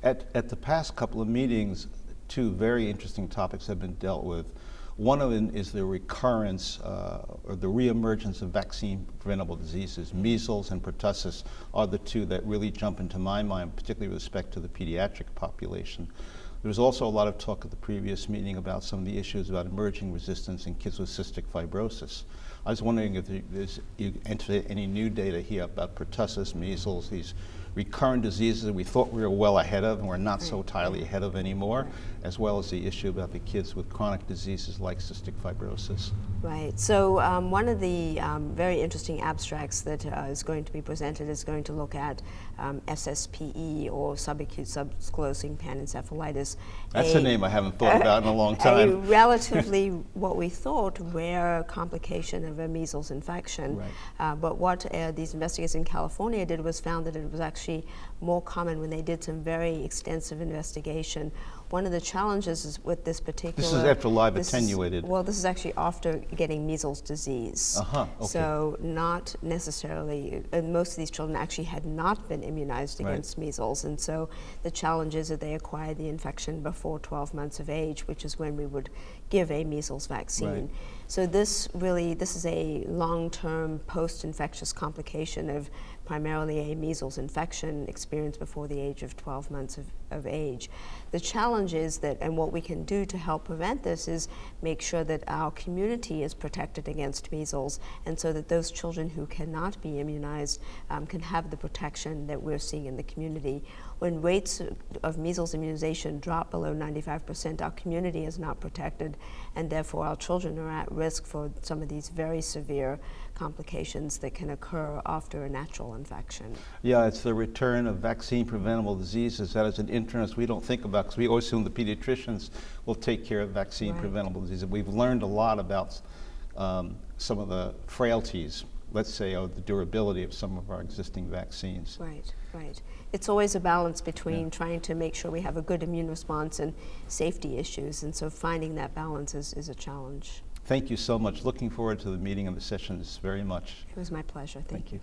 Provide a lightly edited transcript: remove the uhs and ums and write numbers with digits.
At the past couple of meetings, two very interesting topics have been dealt with. One of them is the recurrence or the reemergence of vaccine-preventable diseases. Measles and pertussis are the two that really jump into my mind, particularly with respect to the pediatric population. There was also a lot of talk at the previous meeting about some of the issues about emerging resistance in kids with cystic fibrosis. I was wondering if you entered any new data here about pertussis, measles, these recurrent diseases that we thought we were well ahead of and we're not so entirely ahead of anymore, as well as the issue about the kids with chronic diseases like cystic fibrosis. Right. So one of the very interesting abstracts that is going to be presented is going to look at SSPE, or subacute subsclerosing panencephalitis. That's a name I haven't thought about in a long time. A relatively, what we thought, rare complication of a measles infection. Right. But what these investigators in California did was found that it was actually more common when they did some very extensive investigation. One of the challenges is with this particular... This is after live attenuated. Well, this is actually after getting measles disease. Okay. So not necessarily, most of these children actually had not been immunized against measles, and so the challenge is that they acquired the infection before 12 months of age, which is when we would give a measles vaccine. Right. So this is a long-term post-infectious complication of primarily a measles infection experienced before the age of 12 months of age. The challenge is that, and what we can do to help prevent this is make sure that our community is protected against measles, and so that those children who cannot be immunized can have the protection that we're seeing in the community. When rates of measles immunization drop below 95%, our community is not protected, and therefore our children are at risk for some of these very severe complications that can occur after a natural infection. Yeah, it's the return of vaccine-preventable diseases that as an internist we don't think about, because we always assume the pediatricians will take care of vaccine-preventable diseases. We've learned a lot about some of the frailties, let's say, of the durability of some of our existing vaccines. Right, right. It's always a balance between trying to make sure we have a good immune response and safety issues, and so finding that balance is a challenge. Thank you so much. Looking forward to the meeting and the sessions very much. It was my pleasure. Thank you.